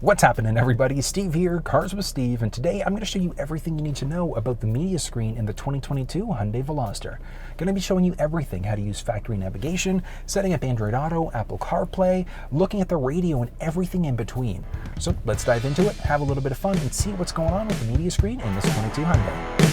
What's happening, everybody? Steve here, Cars with Steve, and today I'm going to show you everything you need to know about the media screen in the 2022 Hyundai Veloster. Going to be showing you everything: how to use factory navigation, setting up Android Auto, Apple CarPlay, looking at the radio, and everything in between. So let's dive into it, have a little bit of fun, and see what's going on with the media screen in this 22 Hyundai.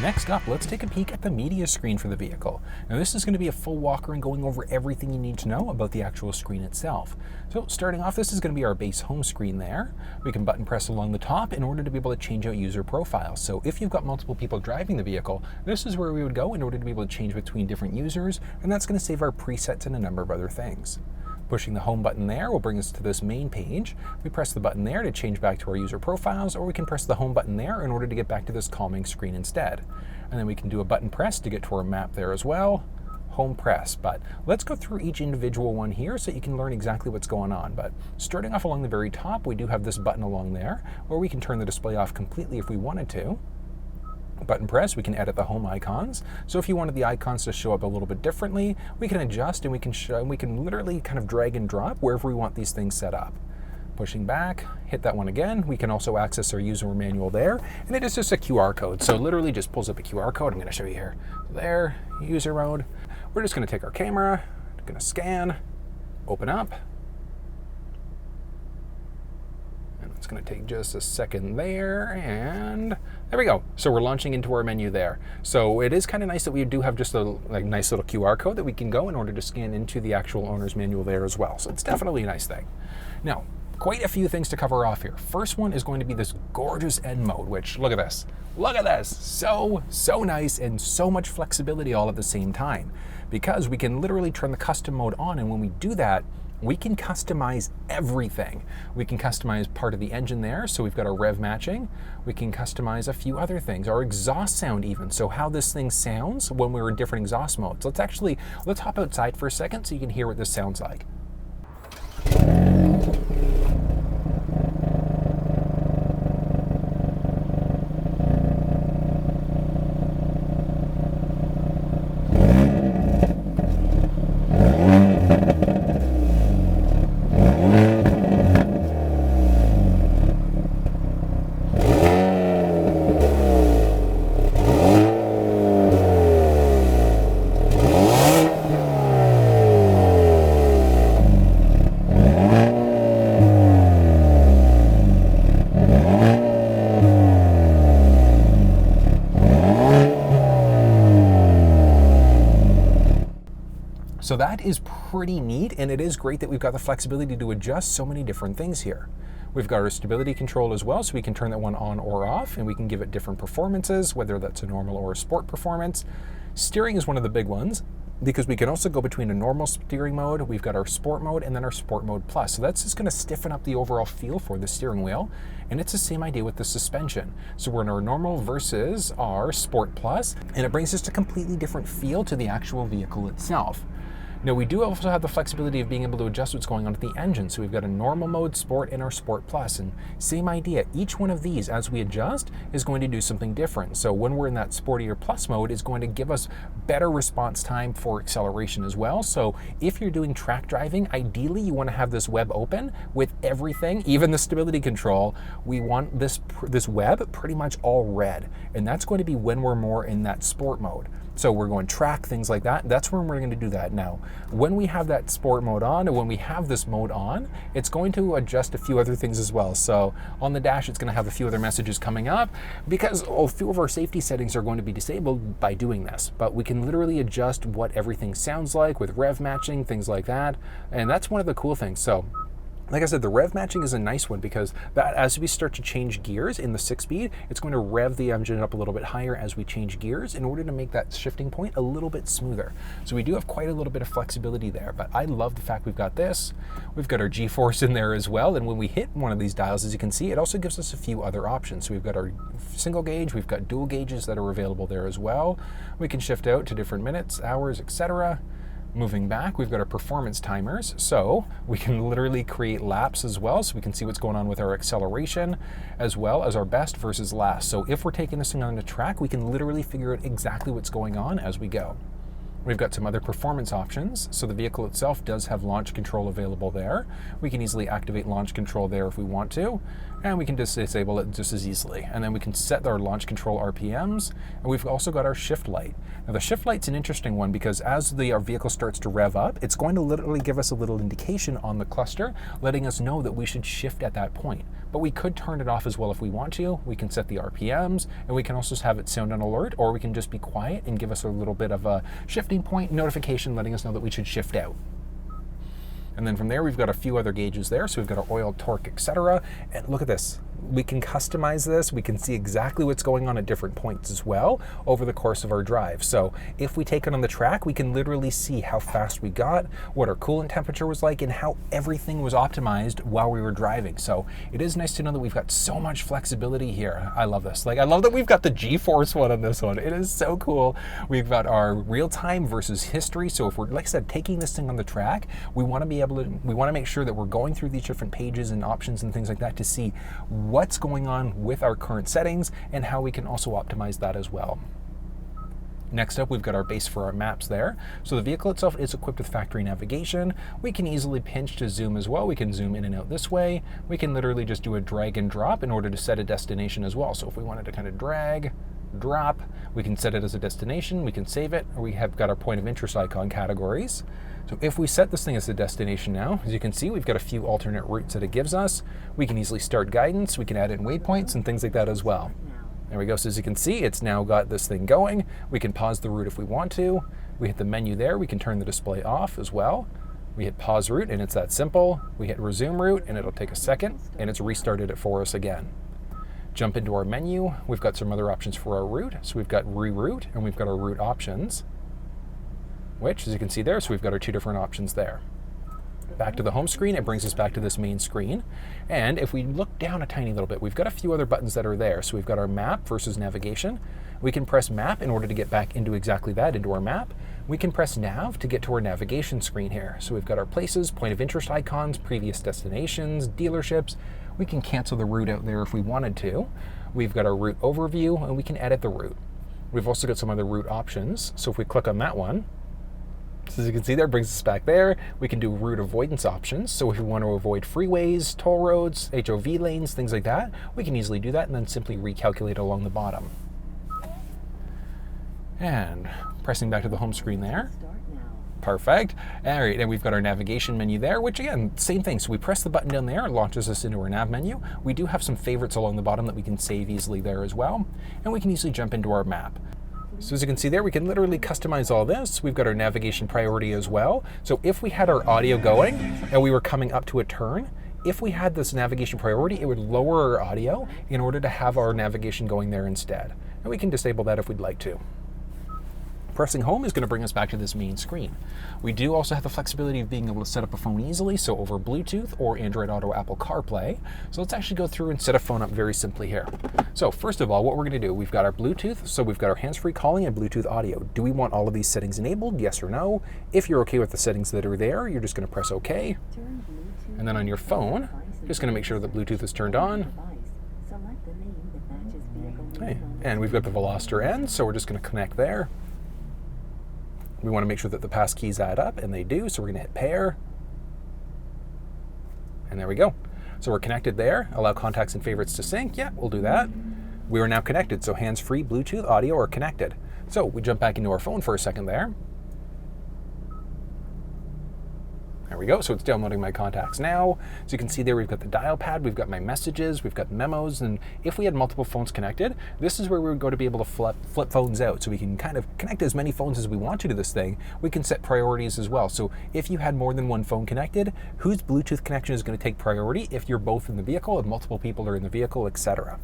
Next up, let's take a peek at the media screen for the vehicle. Now this is going to be a full walk around going over everything you need to know about the actual screen itself. So starting off, this is going to be our base home screen there. We can button press along the top in order to be able to change out user profiles. So if you've got multiple people driving the vehicle, this is where we would go in order to be able to change between different users, and that's going to save our presets and a number of other things. Pushing the home button there will bring us to this main page. We press the button there to change back to our user profiles, or we can press the home button there in order to get back to this calming screen instead. And then we can do a button press to get to our map there as well. Home press. But let's go through each individual one here so you can learn exactly what's going on. But starting off along the very top, we do have this button along there, where we can turn the display off completely if we wanted to. Button press, we can edit the home icons. So if you wanted the icons to show up a little bit differently, we can adjust and we can literally kind of drag and drop wherever we want these things set up. Pushing back, hit that one again. We can also access our user manual there, and it is just a QR code. So literally just pulls up a QR code. I'm going to show you here. There, user mode. We're just going to take our camera, going to scan, open up. It's going to take just a second there, and there we go. So we're launching into our menu there. So it is kind of nice that we do have just a nice little QR code that we can go in order to scan into the actual owner's manual there as well. So it's definitely a nice thing. Now, quite a few things to cover off here. First one is going to be this gorgeous N mode, which, look at this. Look at this. So nice, and so much flexibility all at the same time, because we can literally turn the custom mode on, and when we do that, we can customize everything. We can customize part of the engine there, so we've got our rev matching. We can customize a few other things, our exhaust sound even, so how this thing sounds when we're in different exhaust modes. Let's hop outside for a second so you can hear what this sounds like. So that is pretty neat, and it is great that we've got the flexibility to adjust so many different things here. We've got our stability control as well, so we can turn that one on or off, and we can give it different performances, whether that's a normal or a sport performance. Steering is one of the big ones, because we can also go between a normal steering mode, we've got our sport mode, and then our sport mode plus. So that's just going to stiffen up the overall feel for the steering wheel, and it's the same idea with the suspension. So we're in our normal versus our sport plus, and it brings us a completely different feel to the actual vehicle itself. Now, we do also have the flexibility of being able to adjust what's going on with the engine. So we've got a normal mode, sport, and our sport plus. And same idea, each one of these, as we adjust, is going to do something different. So when we're in that sporty or plus mode, it's going to give us better response time for acceleration as well. So if you're doing track driving, ideally you want to have this web open with everything, even the stability control. We want this web pretty much all red. And that's going to be when we're more in that sport mode. So we're going track, things like that. That's when we're going to do that. Now, when we have that sport mode on, or when we have this mode on, it's going to adjust a few other things as well. So on the dash, it's going to have a few other messages coming up, because a few of our safety settings are going to be disabled by doing this. But we can literally adjust what everything sounds like with rev matching, things like that. And that's one of the cool things. So like I said, the rev matching is a nice one, because that, as we start to change gears in the 6-speed, it's going to rev the engine up a little bit higher as we change gears in order to make that shifting point a little bit smoother. So we do have quite a little bit of flexibility there, but I love the fact we've got this. We've got our G-force in there as well, and when we hit one of these dials, as you can see, it also gives us a few other options. So we've got our single gauge, we've got dual gauges that are available there as well. We can shift out to different minutes, hours, etc. Moving back, we've got our performance timers, so we can literally create laps as well, so we can see what's going on with our acceleration, as well as our best versus last. So if we're taking this thing on the track, we can literally figure out exactly what's going on as we go. We've got some other performance options. So the vehicle itself does have launch control available there. We can easily activate launch control there if we want to, and we can just disable it just as easily. And then we can set our launch control RPMs, and we've also got our shift light. Now the shift light's an interesting one because as our vehicle starts to rev up, it's going to literally give us a little indication on the cluster, letting us know that we should shift at that point. But we could turn it off as well if we want to. We can set the RPMs, and we can also have it sound an alert, or we can just be quiet and give us a little bit of a shifting point notification letting us know that we should shift out. And then from there, we've got a few other gauges there. So we've got our oil, torque, etc. And look at this. We can customize this. We can see exactly what's going on at different points as well over the course of our drive. So if we take it on the track, we can literally see how fast we got, what our coolant temperature was like, and how everything was optimized while we were driving. So it is nice to know that we've got so much flexibility here. I love this. Like, I love that we've got the G-force one on this one. It is so cool. We've got our real time versus history. So if we're, like I said, taking this thing on the track, we want to make sure that we're going through these different pages and options and things like that to see what's going on with our current settings and how we can also optimize that as well. Next up, we've got our base for our maps there. So the vehicle itself is equipped with factory navigation. We can easily pinch to zoom as well. We can zoom in and out this way. We can literally just do a drag and drop in order to set a destination as well. So if we wanted to kind of drag, drop, we can set it as a destination, we can save it, or we have got our point of interest icon categories. So if we set this thing as a destination now, as you can see, we've got a few alternate routes that it gives us. We can easily start guidance, we can add in waypoints and things like that as well. There we go. So as you can see, it's now got this thing going. We can pause the route if we want to. We hit the menu there. We can turn the display off as well. We hit pause route and it's that simple. We hit resume route and it'll take a second and it's restarted it for us again. Jump into our menu. We've got some other options for our route. So we've got reroute and we've got our route options, which as you can see there, so we've got our two different options there. Back to the home screen, it brings us back to this main screen. And if we look down a tiny little bit, we've got a few other buttons that are there. So we've got our map versus navigation. We can press map in order to get back into exactly that, into our map. We can press nav to get to our navigation screen here. So we've got our places, point of interest icons, previous destinations, dealerships. We can cancel the route out there if we wanted to. We've got our route overview and we can edit the route. We've also got some other route options. So if we click on that one, so as you can see there, it brings us back there. We can do route avoidance options. So if we want to avoid freeways, toll roads, HOV lanes, things like that, we can easily do that and then simply recalculate along the bottom. And pressing back to the home screen there. Perfect. All right, and we've got our navigation menu there, which again, same thing. So we press the button down there, it launches us into our nav menu. We do have some favorites along the bottom that we can save easily there as well. And we can easily jump into our map. So as you can see there, we can literally customize all this. We've got our navigation priority as well. So if we had our audio going and we were coming up to a turn, if we had this navigation priority, it would lower our audio in order to have our navigation going there instead. And we can disable that if we'd like to. Pressing home is going to bring us back to this main screen. We do also have the flexibility of being able to set up a phone easily, so over Bluetooth or Android Auto, Apple CarPlay. So let's actually go through and set a phone up very simply here. So first of all, what we're going to do, we've got our Bluetooth, so we've got our hands-free calling and Bluetooth audio. Do we want all of these settings enabled? Yes or no? If you're okay with the settings that are there, you're just going to press OK. And then on your phone, just going to make sure that Bluetooth is turned on. Okay. And we've got the Veloster N, so we're just going to connect there. We want to make sure that the pass keys add up, and they do, so we're going to hit pair. And there we go. So we're connected there. Allow contacts and favorites to sync. Yeah, we'll do that. We are now connected, so hands-free, Bluetooth, audio are connected. So we jump back into our phone for a second there. There we go, so it's downloading my contacts now. So you can see there we've got the dial pad, we've got my messages, we've got memos, and if we had multiple phones connected, this is where we're going to be able to flip phones out. So we can kind of connect as many phones as we want to this thing. We can set priorities as well. So if you had more than one phone connected, whose Bluetooth connection is going to take priority if you're both in the vehicle and multiple people are in the vehicle, etc.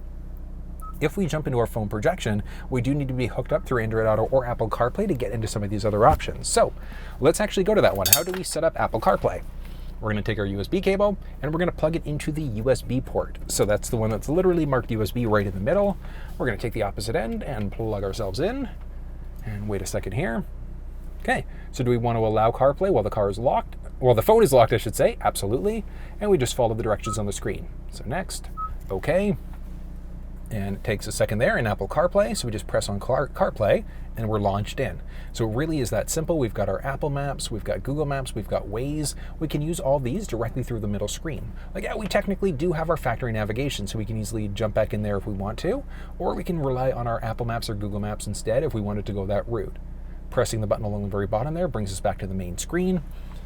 If we jump into our phone projection, we do need to be hooked up through Android Auto or Apple CarPlay to get into some of these other options. So let's actually go to that one. How do we set up Apple CarPlay? We're going to take our USB cable and we're going to plug it into the USB port. So that's the one that's literally marked USB right in the middle. We're going to take the opposite end and plug ourselves in and wait a second here. Okay, so do we want to allow CarPlay while the car is locked? Well, the phone is locked, I should say. Absolutely. And we just follow the directions on the screen. So next, okay. And it takes a second there in Apple CarPlay, so we just press on CarPlay and we're launched in. So it really is that simple. We've got our Apple Maps, we've got Google Maps, we've got Waze. We can use all these directly through the middle screen. Like, yeah, we technically do have our factory navigation, so we can easily jump back in there if we want to, or we can rely on our Apple Maps or Google Maps instead if we wanted to go that route. Pressing the button along the very bottom there brings us back to the main screen.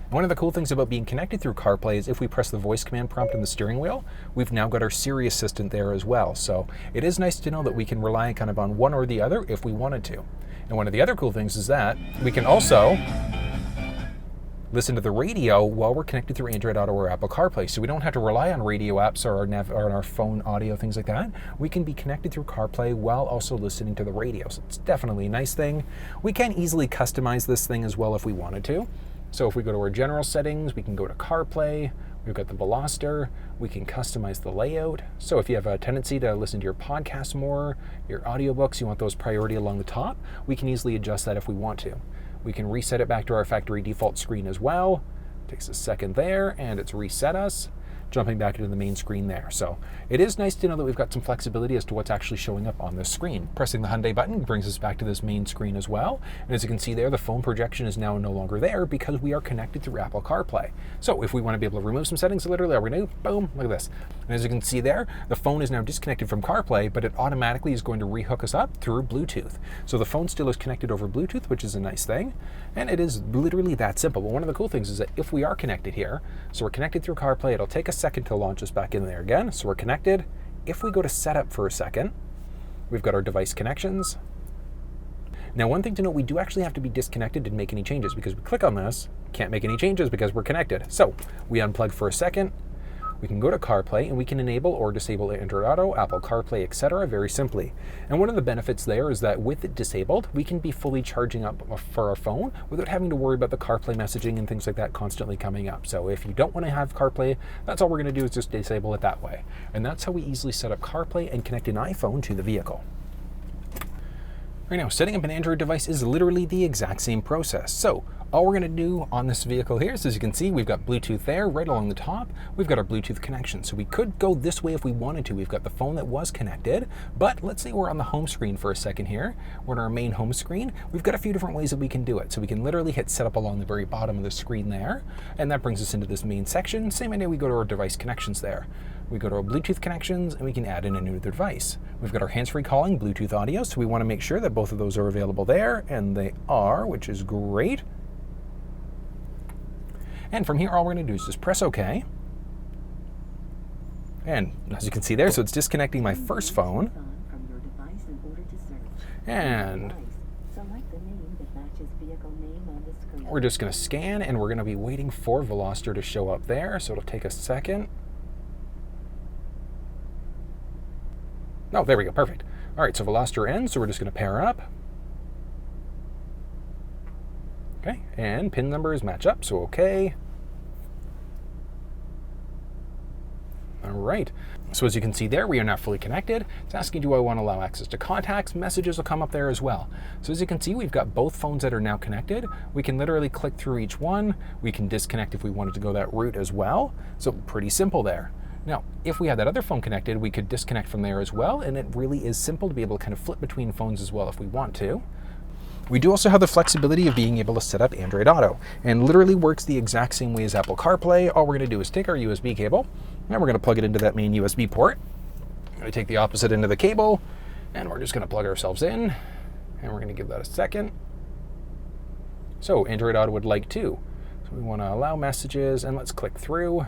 One of the cool things about being connected through CarPlay is if we press the voice command prompt on the steering wheel, we've now got our Siri assistant there as well. So it is nice to know that we can rely kind of on one or the other if we wanted to. And one of the other cool things is that we can also listen to the radio while we're connected through Android Auto or Apple CarPlay. So we don't have to rely on radio apps or our phone audio, things like that. We can be connected through CarPlay while also listening to the radio. So it's definitely a nice thing. We can easily customize this thing as well if we wanted to. So if we go to our general settings, we can go to CarPlay, we've got the Veloster, we can customize the layout. So if you have a tendency to listen to your podcast more, your audiobooks, you want those priority along the top, we can easily adjust that if we want to. We can reset it back to our factory default screen as well. Takes a second there, and it's reset us, jumping back into the main screen there. So it is nice to know that we've got some flexibility as to what's actually showing up on this screen. Pressing the Hyundai button brings us back to this main screen as well. And as you can see there, the phone projection is now no longer there because we are connected through Apple CarPlay. So if we want to be able to remove some settings, literally all we're going to do, boom, look at this. And as you can see there, the phone is now disconnected from CarPlay, but it automatically is going to rehook us up through Bluetooth. So the phone still is connected over Bluetooth, which is a nice thing. And it is literally that simple. But one of the cool things is that if we are connected here, so we're connected through CarPlay, it'll take a second to launch us back in there again. So we're connected. If we go to setup for a second, we've got our device connections. Now, one thing to note, we do actually have to be disconnected to make any changes because we click on this, can't make any changes because we're connected. So we unplug for a second. We can go to CarPlay and we can enable or disable Android Auto, Apple CarPlay, etc. very simply. And one of the benefits there is that with it disabled, we can be fully charging up for our phone without having to worry about the CarPlay messaging and things like that constantly coming up. So if you don't want to have CarPlay, that's all we're going to do is just disable it that way. And that's how we easily set up CarPlay and connect an iPhone to the vehicle. Right now, setting up an Android device is literally the exact same process. So all we're going to do on this vehicle here is, as you can see, we've got Bluetooth there right along the top. We've got our Bluetooth connection. So we could go this way if we wanted to. We've got the phone that was connected, but let's say we're on the home screen for a second here. We're on our main home screen. We've got a few different ways that we can do it. So we can literally hit setup along the very bottom of the screen there, and that brings us into this main section. Same idea, we go to our device connections there. We go to our Bluetooth connections and we can add in a new device. We've got our hands-free calling, Bluetooth audio, so we want to make sure that both of those are available there, and they are, which is great. And from here, all we're going to do is just press OK. And as you can see there, so it's disconnecting my first phone. And we're just going to scan, and we're going to be waiting for Veloster to show up there, so it'll take a second. Oh, there we go, perfect. All right, so Veloster N, so we're just going to pair up. Okay, and PIN numbers match up, so okay. All right, so as you can see there, we are now fully connected. It's asking, do I want to allow access to contacts? Messages will come up there as well. So as you can see, we've got both phones that are now connected. We can literally click through each one. We can disconnect if we wanted to go that route as well. So pretty simple there. Now, if we had that other phone connected, we could disconnect from there as well, and it really is simple to be able to kind of flip between phones as well if we want to. We do also have the flexibility of being able to set up Android Auto, and literally works the exact same way as Apple CarPlay. All we're going to do is take our USB cable, and we're going to plug it into that main USB port. I'm going to take the opposite end of the cable, and we're just going to plug ourselves in, and we're going to give that a second. So Android Auto would like to. So we want to allow messages, and let's click through.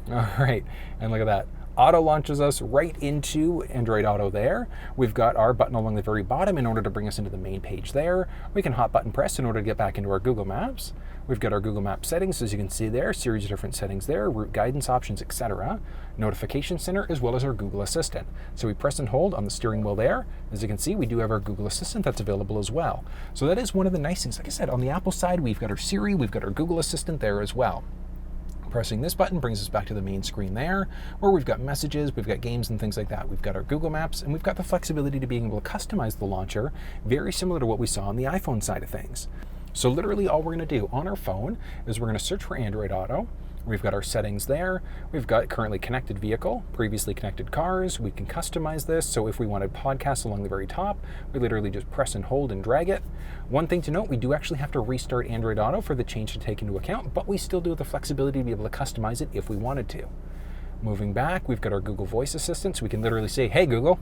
All right, and look at that. Auto launches us right into Android Auto there. We've got our button along the very bottom in order to bring us into the main page there. We can hot button press in order to get back into our Google Maps. We've got our Google Maps settings, as you can see there, series of different settings there, route guidance options, etc. Notification center, as well as our Google Assistant. So we press and hold on the steering wheel there. As you can see, we do have our Google Assistant that's available as well. So that is one of the nice things. Like I said, on the Apple side, we've got our Siri, we've got our Google Assistant there as well. Pressing this button brings us back to the main screen there, where we've got messages, we've got games and things like that. We've got our Google Maps, and we've got the flexibility to being able to customize the launcher, very similar to what we saw on the iPhone side of things. So literally all we're going to do on our phone is we're going to search for Android Auto. We've got our settings there. We've got currently connected vehicle, previously connected cars. We can customize this. So if we wanted podcasts along the very top, we literally just press and hold and drag it. One thing to note, we do actually have to restart Android Auto for the change to take into account, but we still do have the flexibility to be able to customize it if we wanted to. Moving back, we've got our Google Voice Assistant, so we can literally say, hey Google.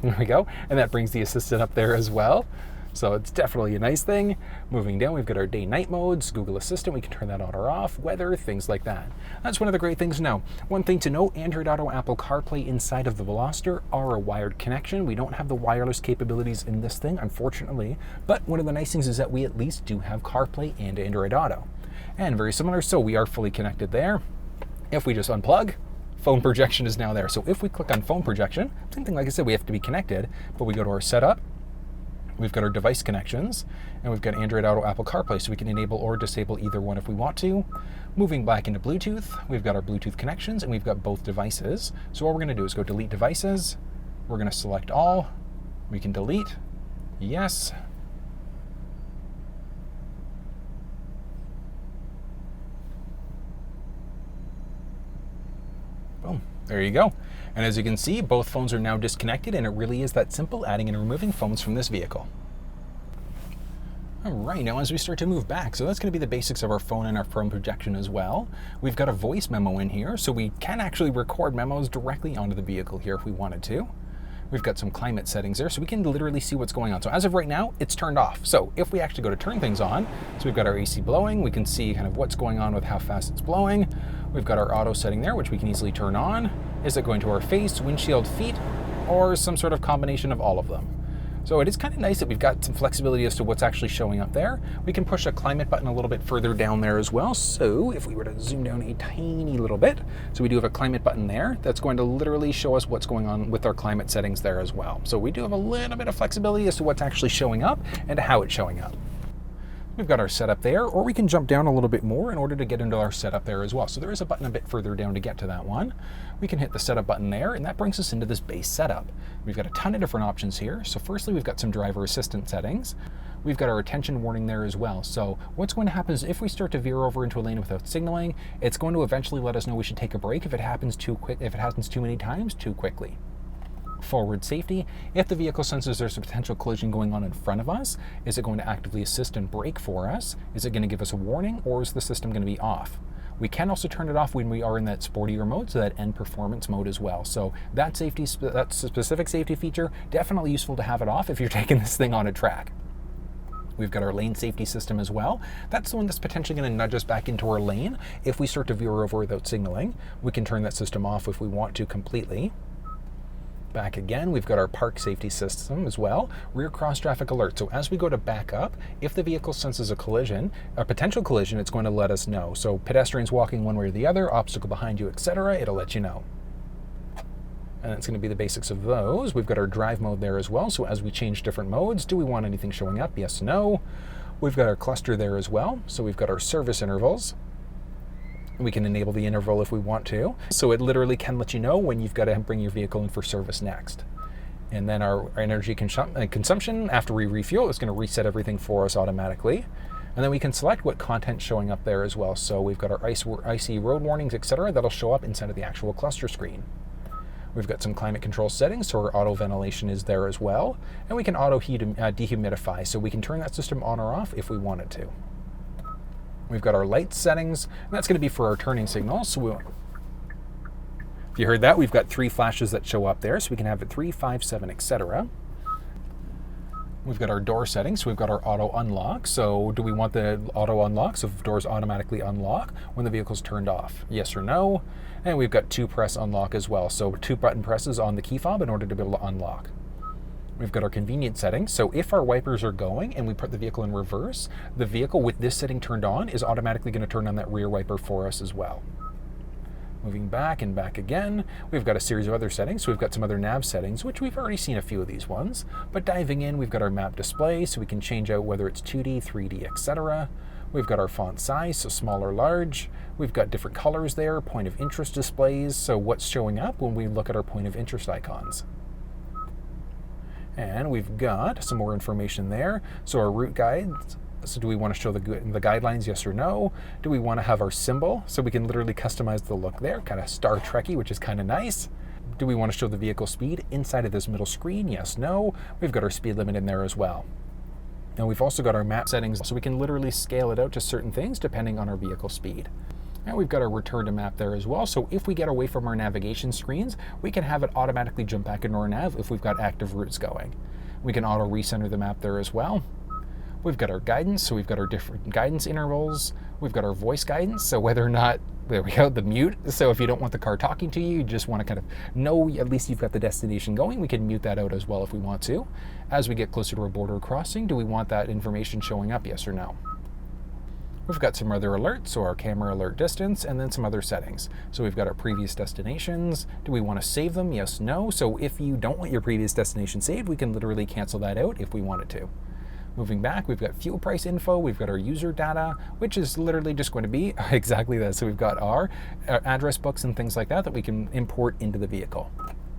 There we go. And that brings the assistant up there as well. So it's definitely a nice thing. Moving down, we've got our day-night modes, Google Assistant, we can turn that on or off, weather, things like that. That's one of the great things to know. One thing to note, Android Auto, Apple CarPlay inside of the Veloster are a wired connection. We don't have the wireless capabilities in this thing, unfortunately, but one of the nice things is that we at least do have CarPlay and Android Auto. And very similar, so we are fully connected there. If we just unplug, phone projection is now there. So if we click on phone projection, same thing, like I said, we have to be connected, but we go to our setup. We've got our device connections, and we've got Android Auto, Apple CarPlay, so we can enable or disable either one if we want to. Moving back into Bluetooth, we've got our Bluetooth connections, and we've got both devices. So what we're going to do is go delete devices. We're going to select all. We can delete. Yes. Boom. There you go. And as you can see, both phones are now disconnected, and it really is that simple, adding and removing phones from this vehicle. All right, now as we start to move back, so that's going to be the basics of our phone and our phone projection as well. We've got a voice memo in here, so we can actually record memos directly onto the vehicle here if we wanted to. We've got some climate settings there, so we can literally see what's going on. So as of right now, it's turned off. So if we actually go to turn things on, so we've got our AC blowing, we can see kind of what's going on with how fast it's blowing. We've got our auto setting there, which we can easily turn on. Is it going to our face, windshield, feet, or some sort of combination of all of them? So it is kind of nice that we've got some flexibility as to what's actually showing up there. We can push a climate button a little bit further down there as well. So if we were to zoom down a tiny little bit, so we do have a climate button there that's going to literally show us what's going on with our climate settings there as well. So we do have a little bit of flexibility as to what's actually showing up and how it's showing up. We've got our setup there, or we can jump down a little bit more in order to get into our setup there as well. So there is a button a bit further down to get to that one. We can hit the setup button there, and that brings us into this base setup. We've got a ton of different options here. So firstly, we've got some driver assistant settings. We've got our attention warning there as well. So what's going to happen is if we start to veer over into a lane without signaling, it's going to eventually let us know we should take a break if it happens too many times too quickly. Forward safety, if the vehicle senses there's a potential collision going on in front of us, is it going to actively assist and brake for us? Is it going to give us a warning, or is the system going to be off? We can also turn it off when we are in that sportier mode, so that N performance mode as well. So that specific safety feature, definitely useful to have it off if you're taking this thing on a track. We've got our lane safety system as well. That's the one that's potentially going to nudge us back into our lane if we start to veer over without signaling. We can turn that system off if we want to completely. Back again, we've got our park safety system as well, rear cross traffic alert. So as we go to back up, if the vehicle senses a collision, a potential collision, it's going to let us know. So pedestrians walking one way or the other, obstacle behind you, etc., it'll let you know. And that's going to be the basics of those. We've got our drive mode there as well. So as we change different modes, do we want anything showing up? Yes, no. We've got our cluster there as well. So we've got our service intervals. We can enable the interval if we want to. So it literally can let you know when you've got to bring your vehicle in for service next. And then our energy consumption, after we refuel, is going to reset everything for us automatically. And then we can select what content's showing up there as well. So we've got our icy road warnings, etc. that'll show up inside of the actual cluster screen. We've got some climate control settings, so our auto ventilation is there as well. And we can auto dehumidify, so we can turn that system on or off if we wanted to. We've got our light settings, and that's going to be for our turning signals. So if you heard that, we've got 3 flashes that show up there, so we can have it 3, 5, 7, etc. We've got our door settings, so we've got our auto unlock. So do we want the auto unlock, so doors automatically unlock when the vehicle's turned off? Yes or no? And we've got 2-press unlock as well, so 2 button presses on the key fob in order to be able to unlock. We've got our convenience settings. So if our wipers are going and we put the vehicle in reverse, the vehicle with this setting turned on is automatically going to turn on that rear wiper for us as well. Moving back and back again, we've got a series of other settings. So we've got some other nav settings, which we've already seen a few of these ones. But diving in, we've got our map display, so we can change out whether it's 2D, 3D, etc. We've got our font size, so small or large. We've got different colors there, point of interest displays, so what's showing up when we look at our point of interest icons. And we've got some more information there. So our route guides, So do we want to show the guidelines, yes or no? Do we want to have our symbol? So we can literally customize the look there, kind of Star Trek-y, which is kind of nice. Do we want to show the vehicle speed inside of this middle screen? Yes, no. We've got our speed limit in there as well. Now we've also got our map settings, so we can literally scale it out to certain things depending on our vehicle speed. Now we've got our return to map there as well, so if we get away from our navigation screens, we can have it automatically jump back into our nav if we've got active routes going. We can auto recenter the map there as well. We've got our guidance, so we've got our different guidance intervals. We've got our voice guidance, so whether or not, there we go, the mute. So if you don't want the car talking to you, you just want to kind of know at least you've got the destination going, we can mute that out as well if we want to. As we get closer to a border crossing, do we want that information showing up, yes or no? We've got some other alerts, so our camera alert distance, and then some other settings. So we've got our previous destinations. Do we want to save them? Yes, no. So if you don't want your previous destination saved, we can literally cancel that out if we wanted to. Moving back, we've got fuel price info, we've got our user data, which is literally just going to be exactly that. So we've got our address books and things like that that we can import into the vehicle.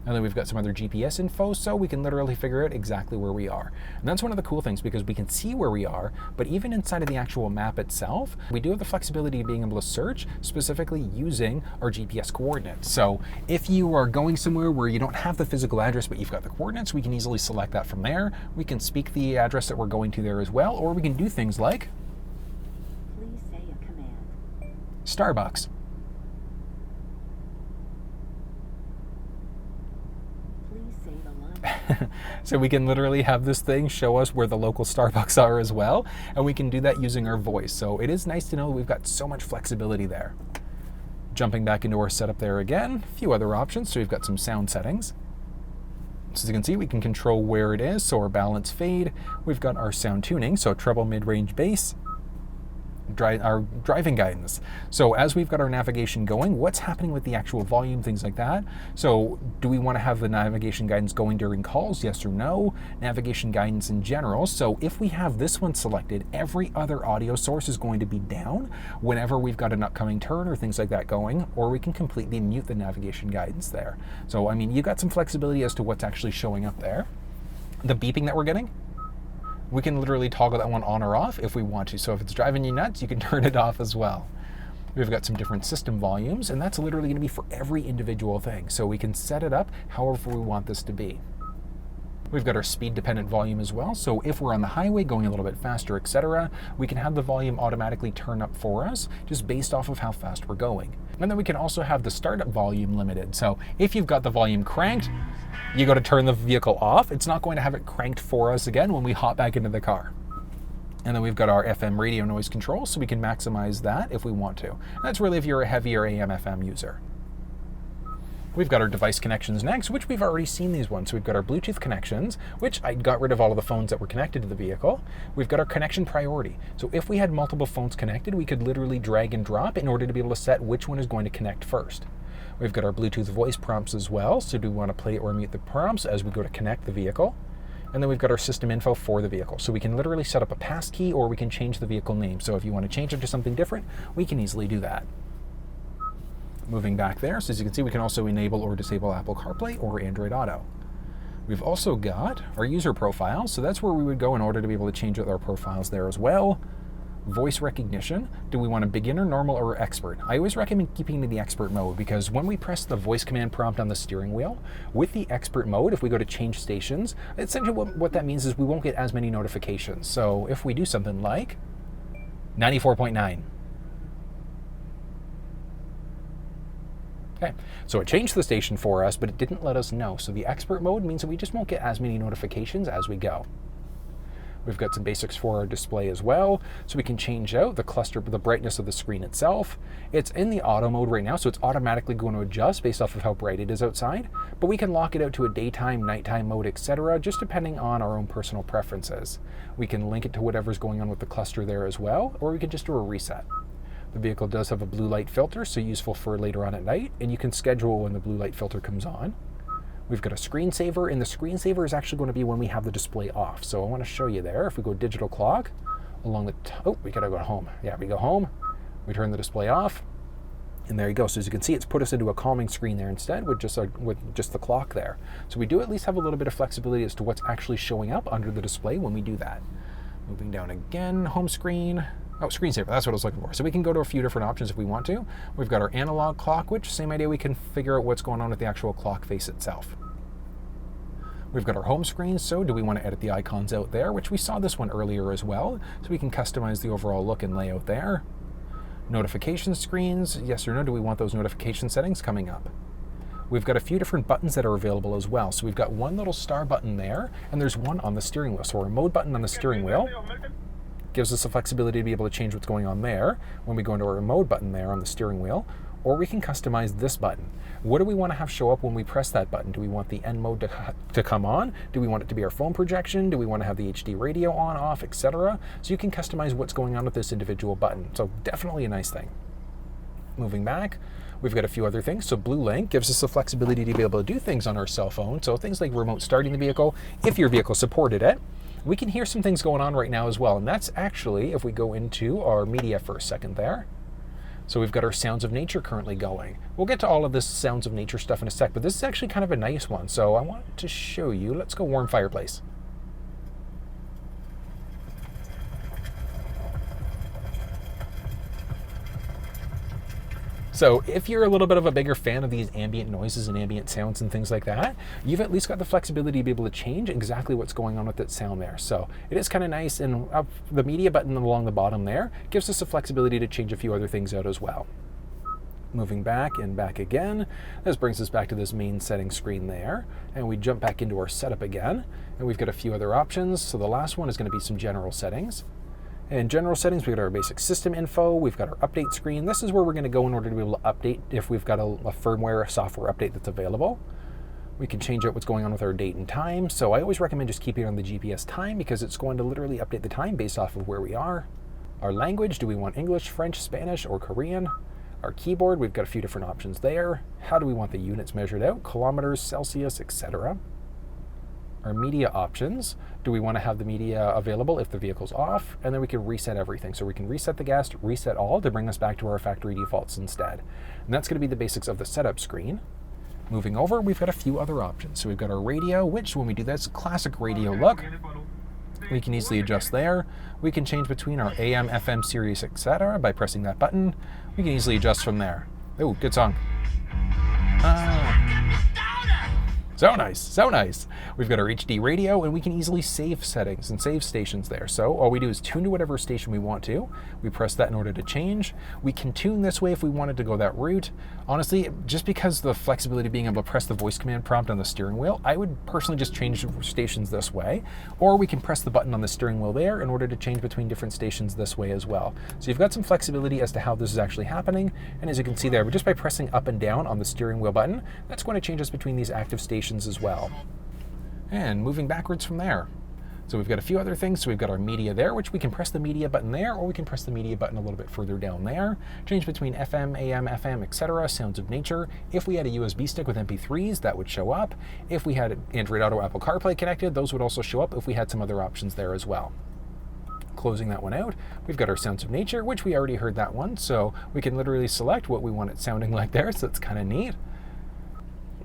And then we've got some other GPS info, so we can literally figure out exactly where we are. And that's one of the cool things, because we can see where we are, but even inside of the actual map itself, we do have the flexibility of being able to search specifically using our GPS coordinates. So if you are going somewhere where you don't have the physical address, but you've got the coordinates, we can easily select that from there. We can speak the address that we're going to there as well, or we can do things like, please say a command. Starbucks. So we can literally have this thing show us where the local Starbucks are as well, and we can do that using our voice. So it is nice to know we've got so much flexibility there. Jumping back into our setup there again, a few other options. So we've got some sound settings. So as you can see, we can control where it is, so our balance fade. We've got our sound tuning, so treble, mid-range, bass. Our driving guidance. So as we've got our navigation going, what's happening with the actual volume, things like that. So do we want to have the navigation guidance going during calls, yes or no? Navigation guidance in general. So if we have this one selected, every other audio source is going to be down whenever we've got an upcoming turn or things like that going, or we can completely mute the navigation guidance there. So I mean, you've got some flexibility as to what's actually showing up there. The beeping that we're getting, we can literally toggle that one on or off if we want to. So if it's driving you nuts, you can turn it off as well. We've got some different system volumes, and that's literally going to be for every individual thing. So we can set it up however we want this to be. We've got our speed dependent volume as well. So if we're on the highway going a little bit faster, etc., we can have the volume automatically turn up for us just based off of how fast we're going. And then we can also have the startup volume limited. So if you've got the volume cranked, you go to turn the vehicle off, it's not going to have it cranked for us again when we hop back into the car. And then we've got our FM radio noise control, so we can maximize that if we want to. And that's really if you're a heavier AM/FM user. We've got our device connections next, which we've already seen these ones. So we've got our Bluetooth connections, which I got rid of all of the phones that were connected to the vehicle. We've got our connection priority. So if we had multiple phones connected, we could literally drag and drop in order to be able to set which one is going to connect first. We've got our Bluetooth voice prompts as well. So do we want to play or mute the prompts as we go to connect the vehicle? And then we've got our system info for the vehicle. So we can literally set up a passkey, or we can change the vehicle name. So if you want to change it to something different, we can easily do that. Moving back there, so as you can see, we can also enable or disable Apple CarPlay or Android Auto. We've also got our user profile, so that's where we would go in order to be able to change out our profiles there as well. Voice recognition, do we want a beginner, normal, or expert? I always recommend keeping to the expert mode, because when we press the voice command prompt on the steering wheel, with the expert mode, if we go to change stations, essentially what that means is we won't get as many notifications. So if we do something like 94.9, okay, so it changed the station for us, but it didn't let us know. So the expert mode means that we just won't get as many notifications as we go. We've got some basics for our display as well. So we can change out the cluster, the brightness of the screen itself. It's in the auto mode right now, so it's automatically going to adjust based off of how bright it is outside. But we can lock it out to a daytime, nighttime mode, etc., just depending on our own personal preferences. We can link it to whatever's going on with the cluster there as well, or we can just do a reset. The vehicle does have a blue light filter, so useful for later on at night, and you can schedule when the blue light filter comes on. We've got a screensaver, and the screensaver is actually going to be when we have the display off. So I want to show you there. If we go digital clock along the oh, we gotta go home. Yeah, we go home, we turn the display off, and there you go. So as you can see, it's put us into a calming screen there instead with just the clock there. So we do at least have a little bit of flexibility as to what's actually showing up under the display when we do that. Moving down again, home screen. Oh, screensaver, that's what I was looking for. So we can go to a few different options if we want to. We've got our analog clock, which same idea, we can figure out what's going on with the actual clock face itself. We've got our home screen, so do we want to edit the icons out there, which we saw this one earlier as well, so we can customize the overall look and layout there. Notification screens, yes or no, do we want those notification settings coming up? We've got a few different buttons that are available as well. So we've got one little star button there, and there's one on the steering wheel. So our mode button on the steering wheel gives us the flexibility to be able to change what's going on there when we go into our mode button there on the steering wheel, or we can customize this button. What do we want to have show up when we press that button? Do we want the N mode to come on? Do we want it to be our phone projection? Do we want to have the HD radio on, off, etc.? So you can customize what's going on with this individual button. So definitely a nice thing. Moving back, we've got a few other things. So Blue Link gives us the flexibility to be able to do things on our cell phone. So things like remote starting the vehicle, if your vehicle supported it. We can hear some things going on right now as well. And that's actually, if we go into our media for a second there. So we've got our sounds of nature currently going. We'll get to all of this sounds of nature stuff in a sec, but this is actually kind of a nice one. So I wanted to show you, let's go warm fireplace. So if you're a little bit of a bigger fan of these ambient noises and ambient sounds and things like that, you've at least got the flexibility to be able to change exactly what's going on with that sound there. So it is kind of nice, and the media button along the bottom there gives us the flexibility to change a few other things out as well. Moving back and back again, this brings us back to this main settings screen there, and we jump back into our setup again, and we've got a few other options. So the last one is going to be some general settings. In general settings, we've got our basic system info, we've got our update screen. This is where we're going to go in order to be able to update if we've got a firmware, a software update that's available. We can change out what's going on with our date and time. So I always recommend just keeping it on the GPS time because it's going to literally update the time based off of where we are. Our language, do we want English, French, Spanish, or Korean? Our keyboard, we've got a few different options there. How do we want the units measured out? Kilometers, Celsius, etc. Our media options, do we want to have the media available if the vehicle's off? And then we can reset everything. So we can reset the guest, reset all to bring us back to our factory defaults instead. And that's going to be the basics of the setup screen. Moving over, we've got a few other options. So we've got our radio, which when we do this classic radio look, we can easily adjust there. We can change between our AM, FM, Sirius, etc. by pressing that button. We can easily adjust from there. Oh, good song. So nice, so nice. We've got our HD radio, and we can easily save settings and save stations there. So all we do is tune to whatever station we want to. We press that in order to change. We can tune this way if we wanted to go that route. Honestly, just because the flexibility of being able to press the voice command prompt on the steering wheel, I would personally just change stations this way. Or we can press the button on the steering wheel there in order to change between different stations this way as well. So you've got some flexibility as to how this is actually happening. And as you can see there, just by pressing up and down on the steering wheel button, that's going to change us between these active stations as well. And moving backwards from there. So we've got a few other things. So we've got our media there, which we can press the media button there, or we can press the media button a little bit further down there. Change between FM, AM, FM, etc. Sounds of nature. If we had a USB stick with MP3s, that would show up. If we had Android Auto, Apple CarPlay connected, those would also show up if we had some other options there as well. Closing that one out, we've got our sounds of nature, which we already heard that one. So we can literally select what we want it sounding like there. So it's kind of neat.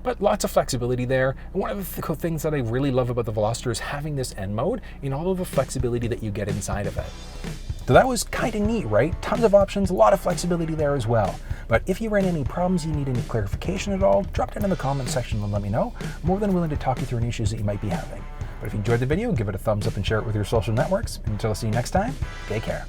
But lots of flexibility there. And one of the cool things that I really love about the Veloster is having this N mode and all of the flexibility that you get inside of it. So that was kind of neat, right? Tons of options, a lot of flexibility there as well. But if you ran any problems, you need any clarification at all, drop it in the comment section and let me know. I'm more than willing to talk you through any issues that you might be having. But if you enjoyed the video, give it a thumbs up and share it with your social networks. And until I see you next time, take care.